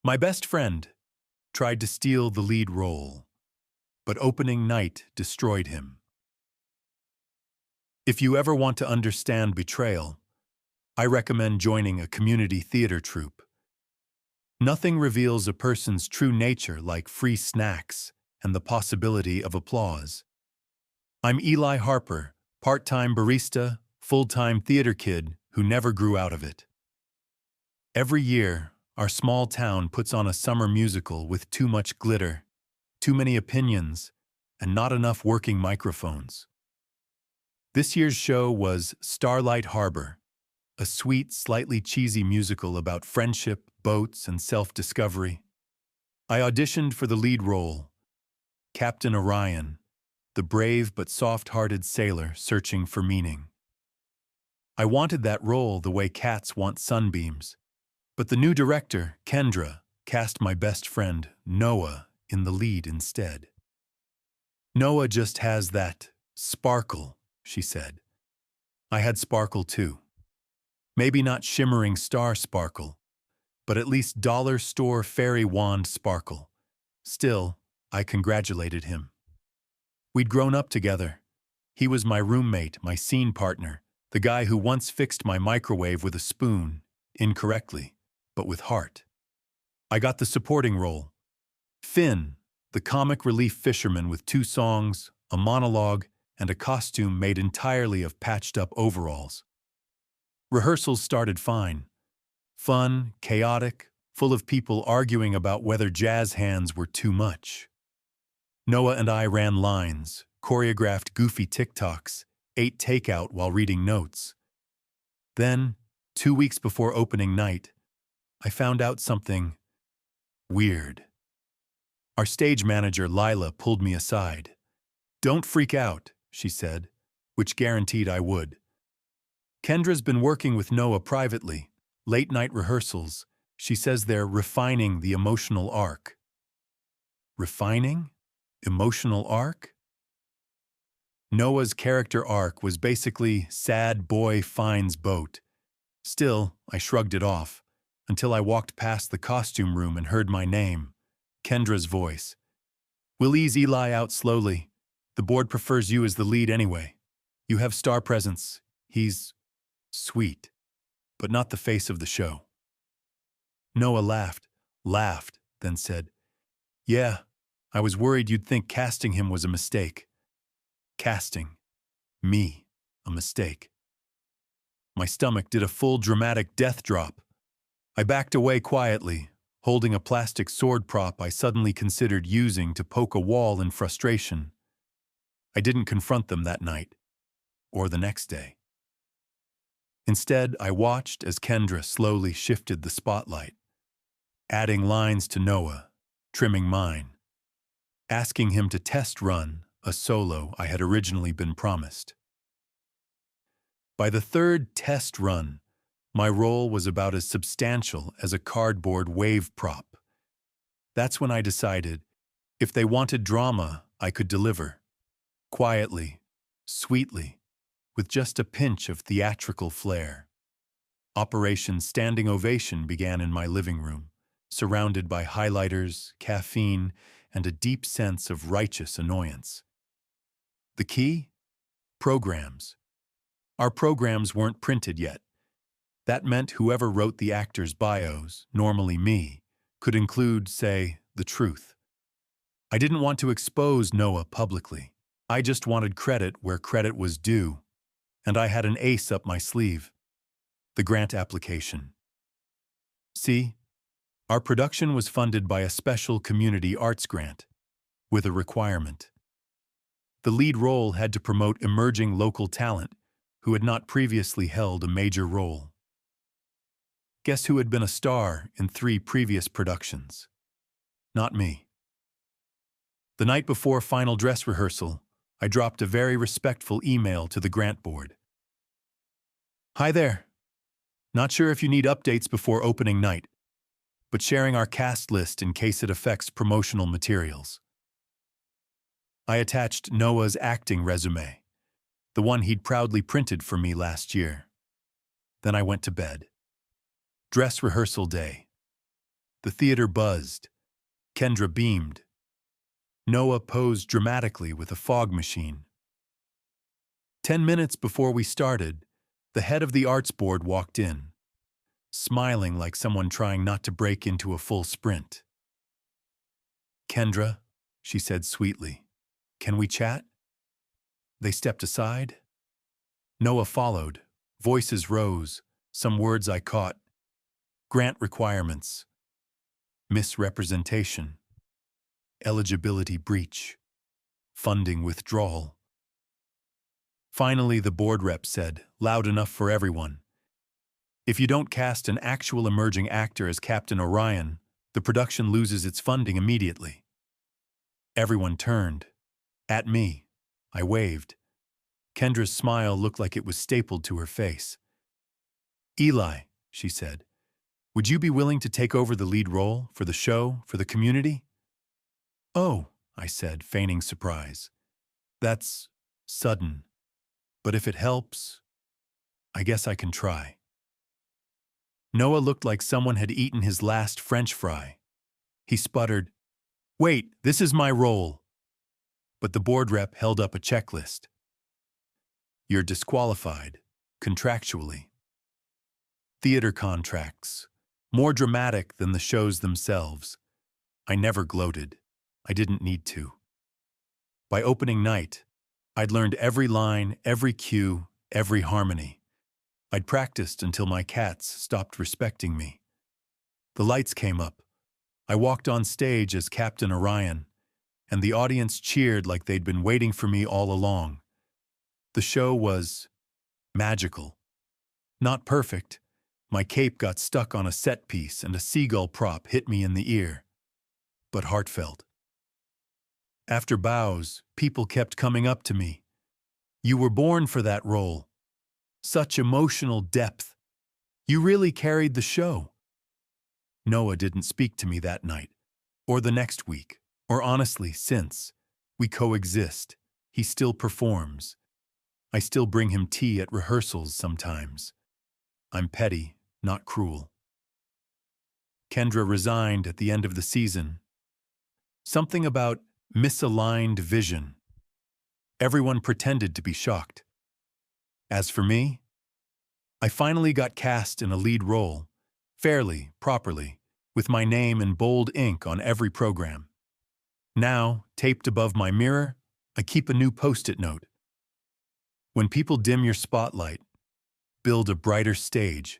My best friend tried to steal the lead role, but opening night destroyed him. If you ever want to understand betrayal, I recommend joining a community theater troupe. Nothing reveals a person's true nature like free snacks and the possibility of applause. I'm Eli Harper, part-time barista, full-time theater kid who never grew out of it. Every year, our small town puts on a summer musical with too much glitter, too many opinions, and not enough working microphones. This year's show was Starlight Harbor, a sweet, slightly cheesy musical about friendship, boats, and self-discovery. I auditioned for the lead role, Captain Orion, the brave but soft-hearted sailor searching for meaning. I wanted that role the way cats want sunbeams, but the new director, Kendra, cast my best friend, Noah, in the lead instead. Noah just has that sparkle, she said. I had sparkle too. Maybe not shimmering star sparkle, but at least dollar store fairy wand sparkle. Still, I congratulated him. We'd grown up together. He was my roommate, my scene partner, the guy who once fixed my microwave with a spoon, incorrectly, but with heart. I got the supporting role. Finn, the comic relief fisherman with 2 songs, a monologue, and a costume made entirely of patched-up overalls. Rehearsals started fine. Fun, chaotic, full of people arguing about whether jazz hands were too much. Noah and I ran lines, choreographed goofy TikToks, ate takeout while reading notes. Then, 2 weeks before opening night, I found out something weird. Our stage manager, Lila, pulled me aside. "Don't freak out," she said, which guaranteed I would. Kendra's been working with Noah privately, late-night rehearsals. She says they're refining the emotional arc. Refining? Emotional arc? Noah's character arc was basically sad boy finds boat. Still, I shrugged it off, until I walked past the costume room and heard my name, Kendra's voice. "We'll ease Eli out slowly. The board prefers you as the lead anyway. You have star presence. He's sweet, but not the face of the show." Noah laughed, then said, "Yeah, I was worried you'd think casting him was a mistake." Casting me a mistake. My stomach did a full dramatic death drop. I backed away quietly, holding a plastic sword prop I suddenly considered using to poke a wall in frustration. I didn't confront them that night, or the next day. Instead, I watched as Kendra slowly shifted the spotlight, adding lines to Noah, trimming mine, asking him to test run a solo I had originally been promised. By the 3rd test run, my role was about as substantial as a cardboard wave prop. That's when I decided, if they wanted drama, I could deliver. Quietly, sweetly, with just a pinch of theatrical flair. Operation Standing Ovation began in my living room, surrounded by highlighters, caffeine, and a deep sense of righteous annoyance. The key? Programs. Our programs weren't printed yet. That meant whoever wrote the actors' bios, normally me, could include, say, the truth. I didn't want to expose Noah publicly. I just wanted credit where credit was due, and I had an ace up my sleeve: the grant application. See, our production was funded by a special community arts grant, with a requirement. The lead role had to promote emerging local talent who had not previously held a major role. Guess who had been a star in 3 previous productions? Not me. The night before final dress rehearsal, I dropped a very respectful email to the grant board. "Hi there. Not sure if you need updates before opening night, but sharing our cast list in case it affects promotional materials." I attached Noah's acting resume, the one he'd proudly printed for me last year. Then I went to bed. Dress rehearsal day. The theater buzzed. Kendra beamed. Noah posed dramatically with a fog machine. 10 minutes before we started, the head of the arts board walked in, smiling like someone trying not to break into a full sprint. "Kendra," she said sweetly, "can we chat?" They stepped aside. Noah followed. Voices rose. Some words I caught. Grant requirements. Misrepresentation. Eligibility breach. Funding withdrawal. Finally, the board rep said, loud enough for everyone, "If you don't cast an actual emerging actor as Captain Orion, the production loses its funding immediately." Everyone turned. At me. I waved. Kendra's smile looked like it was stapled to her face. "Eli," she said, "would you be willing to take over the lead role for the show, for the community?" "Oh," I said, feigning surprise. "That's sudden. But if it helps, I guess I can try." Noah looked like someone had eaten his last French fry. He sputtered, "Wait, this is my role." But the board rep held up a checklist. "You're disqualified, contractually." Theater contracts, more dramatic than the shows themselves. I never gloated. I didn't need to. By opening night, I'd learned every line, every cue, every harmony. I'd practiced until my cats stopped respecting me. The lights came up. I walked on stage as Captain Orion, and the audience cheered like they'd been waiting for me all along. The show was magical. Not perfect. My cape got stuck on a set piece and a seagull prop hit me in the ear. But heartfelt. After bows, people kept coming up to me. "You were born for that role. Such emotional depth. You really carried the show." Noah didn't speak to me that night, or the next week, or honestly since. We coexist. He still performs. I still bring him tea at rehearsals sometimes. I'm petty, not cruel. Kendra resigned at the end of the season. Something about misaligned vision. Everyone pretended to be shocked. As for me, I finally got cast in a lead role, fairly, properly, with my name in bold ink on every program. Now, taped above my mirror, I keep a new post-it note. When people dim your spotlight, build a brighter stage